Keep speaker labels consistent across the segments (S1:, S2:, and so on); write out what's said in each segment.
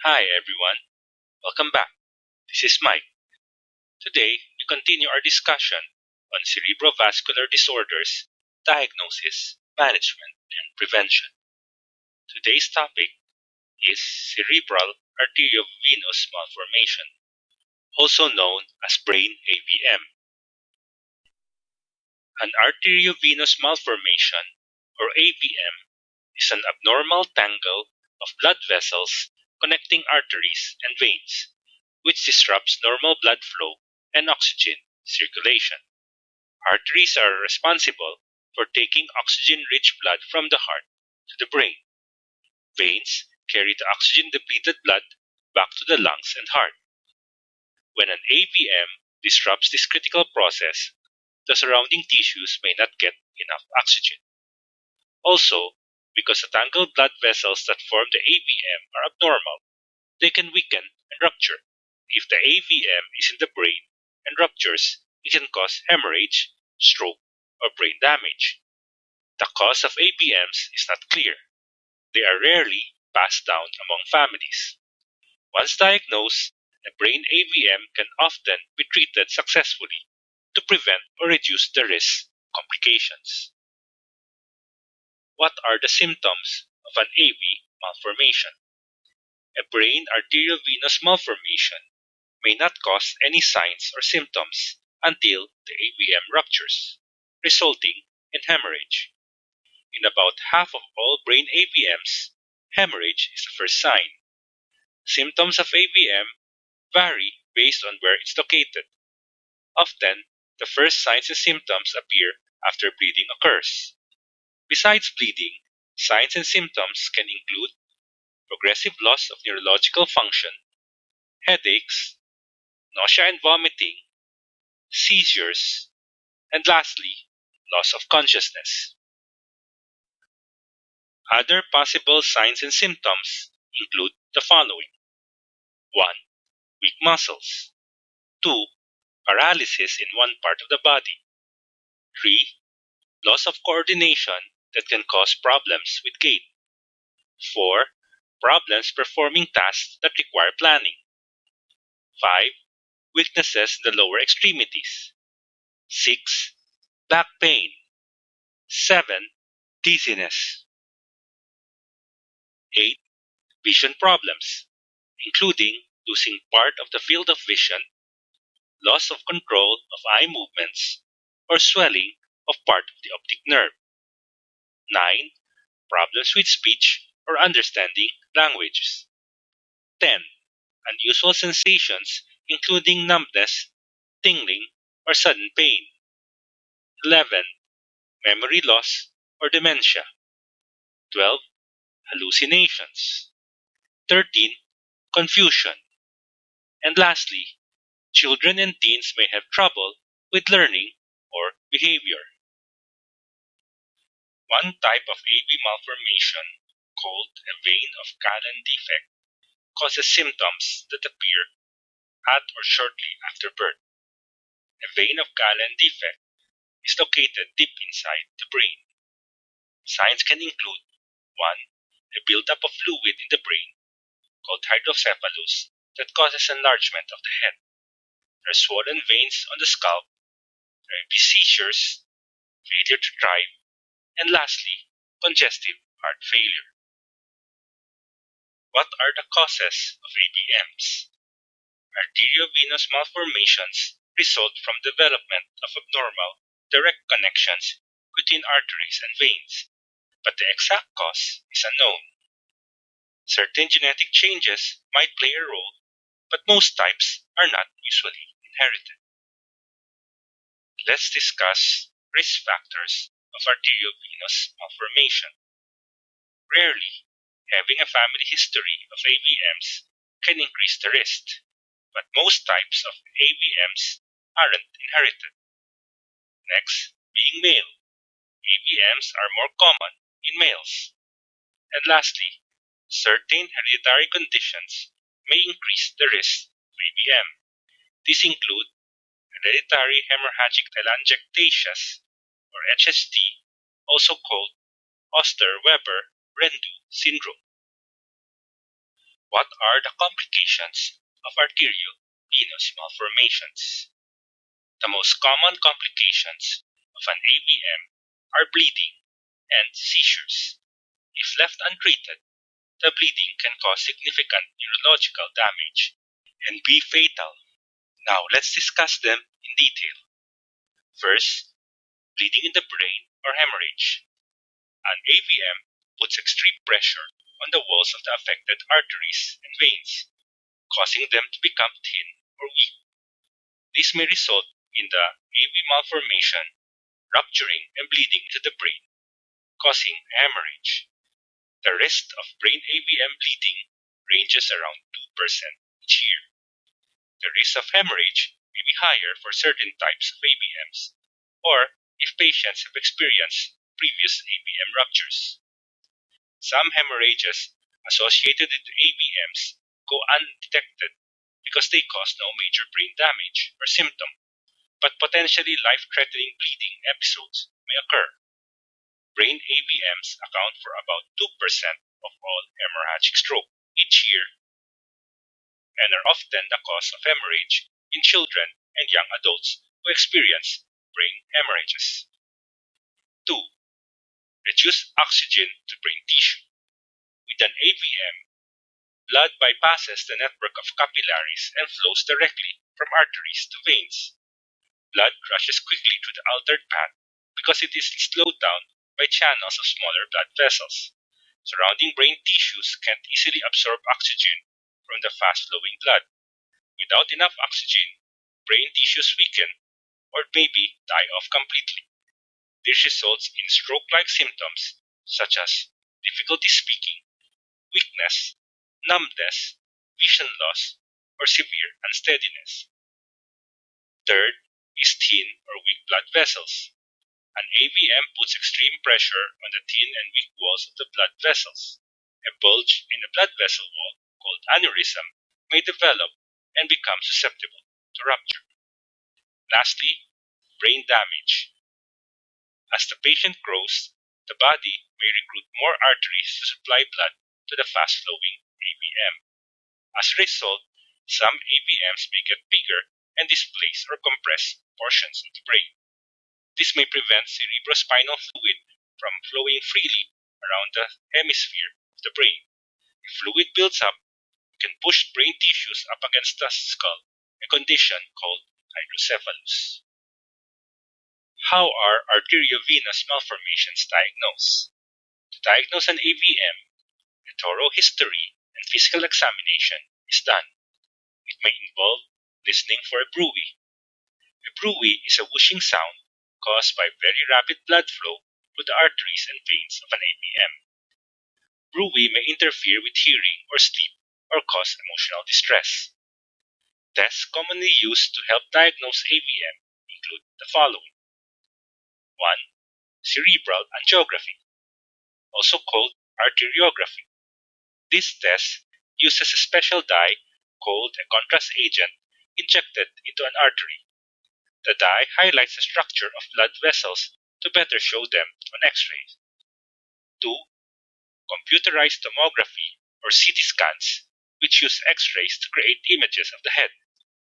S1: Hi everyone, welcome back. This is Mike. Today, we continue our discussion on cerebrovascular disorders, diagnosis, management, and prevention. Today's topic is cerebral arteriovenous malformation, also known as brain AVM. An arteriovenous malformation, or AVM, is an abnormal tangle of blood vessels connecting arteries and veins, which disrupts normal blood flow and oxygen circulation. Arteries are responsible for taking oxygen-rich blood from the heart to the brain. Veins carry the oxygen-depleted blood back to the lungs and heart. When an AVM disrupts this critical process, the surrounding tissues may not get enough oxygen. Also, because the tangled blood vessels that form the AVM are abnormal, they can weaken and rupture. If the AVM is in the brain and ruptures, it can cause hemorrhage, stroke, or brain damage. The cause of AVMs is not clear. They are rarely passed down among families. Once diagnosed, a brain AVM can often be treated successfully to prevent or reduce the risk of complications. What are the symptoms of an AV malformation? A brain arteriovenous malformation may not cause any signs or symptoms until the AVM ruptures, resulting in hemorrhage. In about half of all brain AVMs, hemorrhage is the first sign. Symptoms of AVM vary based on where it's located. Often, the first signs and symptoms appear after bleeding occurs. Besides bleeding, signs and symptoms can include progressive loss of neurological function, headaches, nausea and vomiting, seizures, and lastly, loss of consciousness. Other possible signs and symptoms include the following: 1. Weak muscles. 2. Paralysis in one part of the body. 3. Loss of coordination that can cause problems with gait. 4. Problems performing tasks that require planning. 5. Weaknesses in the lower extremities. 6. Back pain. 7. Dizziness. 8. Vision problems, including losing part of the field of vision, loss of control of eye movements, or swelling of part of the optic nerve. 9. Problems with speech or understanding languages. 10. Unusual sensations including numbness, tingling, or sudden pain. 11. Memory loss or dementia. 12. Hallucinations. 13. Confusion. And lastly, children and teens may have trouble with learning or behavior. One type of AV malformation, called a vein of Callan defect, causes symptoms that appear at or shortly after birth. A vein of Callan defect is located deep inside the brain. Signs can include 1. A buildup of fluid in the brain, called hydrocephalus, that causes enlargement of the head. There are swollen veins on the scalp. There may be seizures, failure to drive, and lastly, congestive heart failure. What are the causes of AVMs? Arteriovenous malformations result from development of abnormal, direct connections between arteries and veins, but the exact cause is unknown. Certain genetic changes might play a role, but most types are not usually inherited. Let's discuss risk factors of arteriovenous malformation. Rarely, having a family history of AVMs can increase the risk, but most types of AVMs aren't inherited. Next, being male. AVMs are more common in males. And lastly, certain hereditary conditions may increase the risk of AVM. These include hereditary hemorrhagic telangiectasias, or HHT, also called Oster-Weber-Rendu syndrome. What are the complications of arteriovenous malformations? The most common complications of an AVM are bleeding and seizures. If left untreated, the bleeding can cause significant neurological damage and be fatal. Now let's discuss them in detail. First, bleeding in the brain or hemorrhage. An AVM puts extreme pressure on the walls of the affected arteries and veins, causing them to become thin or weak. This may result in the AV malformation rupturing and bleeding into the brain, causing hemorrhage. The risk of brain AVM bleeding ranges around 2% each year. The risk of hemorrhage may be higher for certain types of AVMs, or if patients have experienced previous AVM ruptures. Some hemorrhages associated with AVMs go undetected because they cause no major brain damage or symptom, but potentially life-threatening bleeding episodes may occur. Brain AVMs account for about 2% of all hemorrhagic stroke each year and are often the cause of hemorrhage in children and young adults who experience brain hemorrhages. 2. Reduce oxygen to brain tissue. With an AVM, blood bypasses the network of capillaries and flows directly from arteries to veins. Blood rushes quickly through the altered path because it is slowed down by channels of smaller blood vessels. Surrounding brain tissues can't easily absorb oxygen from the fast-flowing blood. Without enough oxygen, brain tissues weaken or maybe die off completely. This results in stroke-like symptoms such as difficulty speaking, weakness, numbness, vision loss, or severe unsteadiness. Third is thin or weak blood vessels. An AVM puts extreme pressure on the thin and weak walls of the blood vessels. A bulge in the blood vessel wall, called aneurysm, may develop and become susceptible to rupture. Lastly, brain damage. As the patient grows, the body may recruit more arteries to supply blood to the fast-flowing AVM. As a result, some AVMs may get bigger and displace or compress portions of the brain. This may prevent cerebrospinal fluid from flowing freely around the hemisphere of the brain. If fluid builds up, it can push brain tissues up against the skull, a condition called hydrocephalus. How are arteriovenous malformations diagnosed? To diagnose an AVM, a thorough history and physical examination is done. It may involve listening for a bruit. A bruit is a whooshing sound caused by very rapid blood flow through the arteries and veins of an AVM. Bruit may interfere with hearing or sleep or cause emotional distress. Tests commonly used to help diagnose AVM include the following. 1. Cerebral angiography, also called arteriography. This test uses a special dye called a contrast agent injected into an artery. The dye highlights the structure of blood vessels to better show them on X-rays. 2. Computerized tomography or CT scans, which use X-rays to create images of the head,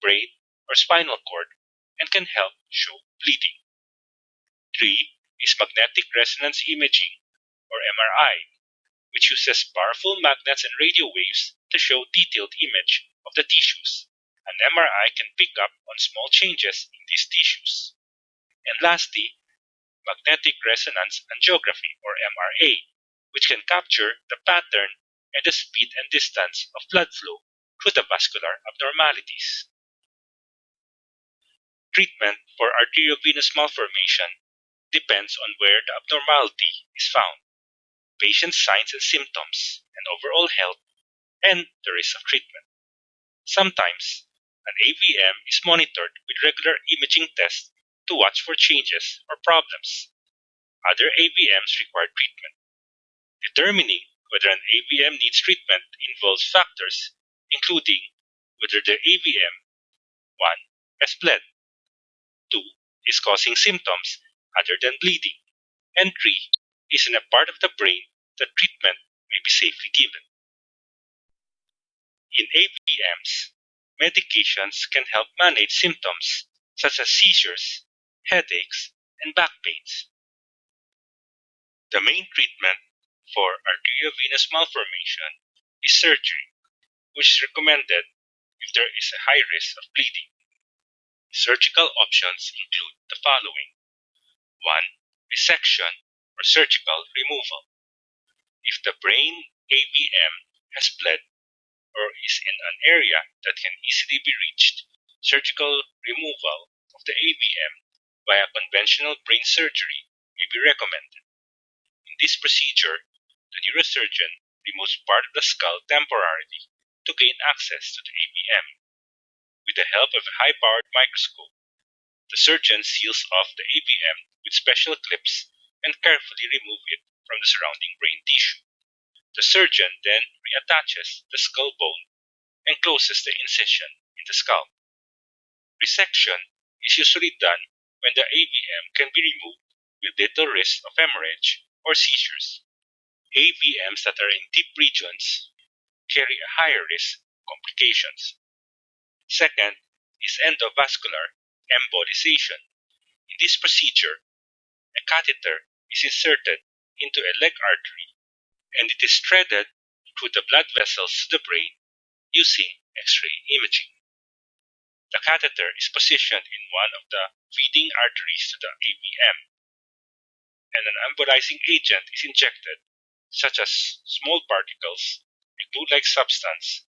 S1: brain, or spinal cord and can help show bleeding. 3. Is magnetic resonance imaging or MRI, which uses powerful magnets and radio waves to show detailed image of the tissues. An MRI can pick up on small changes in these tissues. And lastly, magnetic resonance angiography or MRA, which can capture the pattern and the speed and distance of blood flow through the vascular abnormalities. Treatment for arteriovenous malformation depends on where the abnormality is found, patient's signs and symptoms, and overall health, and the risk of treatment. Sometimes, an AVM is monitored with regular imaging tests to watch for changes or problems. Other AVMs require treatment. Determining whether an AVM needs treatment involves factors including whether the AVM 1. Has bled, 2. Is causing symptoms other than bleeding, and 3. Is in a part of the brain that treatment may be safely given. In AVMs, medications can help manage symptoms such as seizures, headaches, and back pains. The main treatment for arteriovenous malformation is surgery, which is recommended if there is a high risk of bleeding. Surgical options include the following: 1. Resection or surgical removal. If the brain AVM has bled or is in an area that can easily be reached, surgical removal of the AVM via conventional brain surgery may be recommended. In this procedure, the neurosurgeon removes part of the skull temporarily to gain access to the AVM. With the help of a high-powered microscope, the surgeon seals off the AVM with special clips and carefully remove it from the surrounding brain tissue. The surgeon then reattaches the skull bone and closes the incision in the skull. Resection is usually done when the AVM can be removed with little risk of hemorrhage or seizures. AVMs that are in deep regions carry a higher risk of complications. Second is endovascular embolization. In this procedure, a catheter is inserted into a leg artery and it is threaded through the blood vessels to the brain using X-ray imaging. The catheter is positioned in one of the feeding arteries to the AVM, and an embolizing agent is injected, such as small particles, a glue-like substance,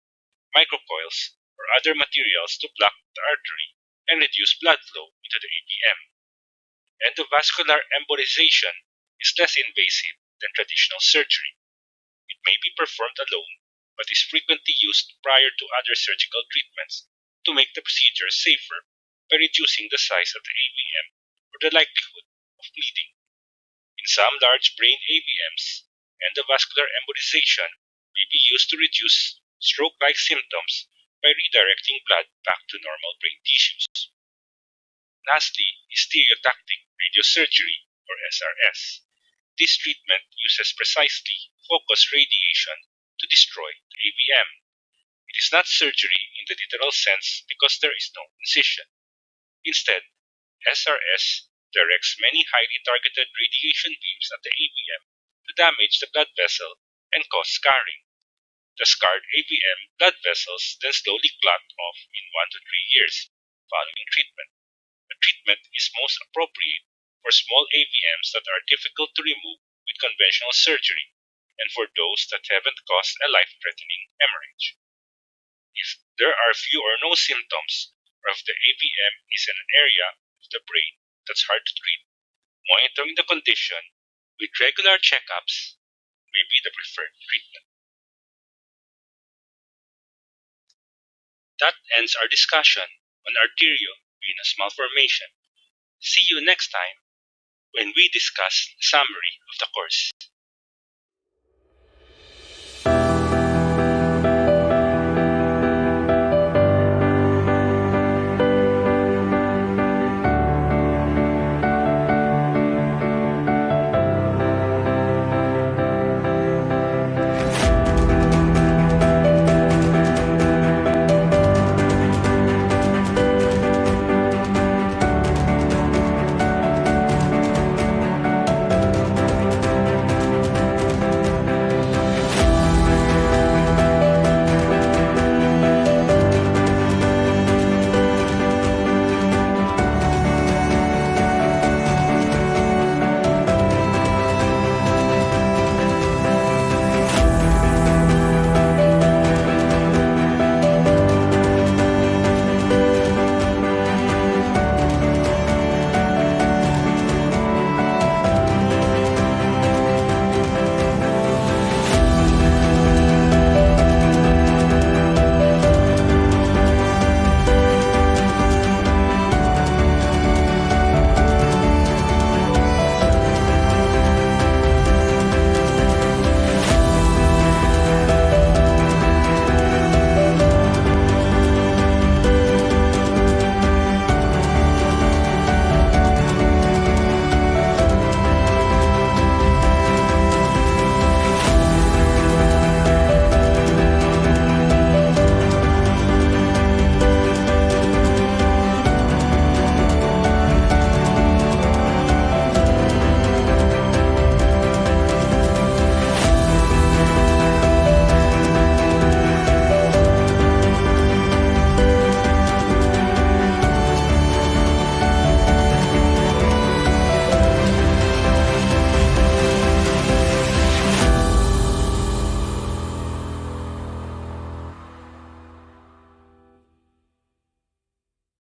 S1: microcoils, or other materials to block the artery and reduce blood flow into the AVM. Endovascular embolization is less invasive than traditional surgery. It may be performed alone, but is frequently used prior to other surgical treatments to make the procedure safer by reducing the size of the AVM or the likelihood of bleeding. In some large brain AVMs, endovascular embolization may be used to reduce stroke-like symptoms by redirecting blood back to normal brain tissues. Lastly is stereotactic radiosurgery, or SRS. This treatment uses precisely focused radiation to destroy the AVM. It is not surgery in the literal sense because there is no incision. Instead, SRS directs many highly targeted radiation beams at the AVM to damage the blood vessel and cause scarring. The scarred AVM blood vessels then slowly clot off in 1 to 3 years following treatment. The treatment is most appropriate for small AVMs that are difficult to remove with conventional surgery and for those that haven't caused a life-threatening hemorrhage. If there are few or no symptoms, or if the AVM is in an area of the brain that's hard to treat, monitoring the condition with regular checkups may be the preferred treatment. That ends our discussion on arteriovenous malformation. See you next time when we discuss the summary of the course.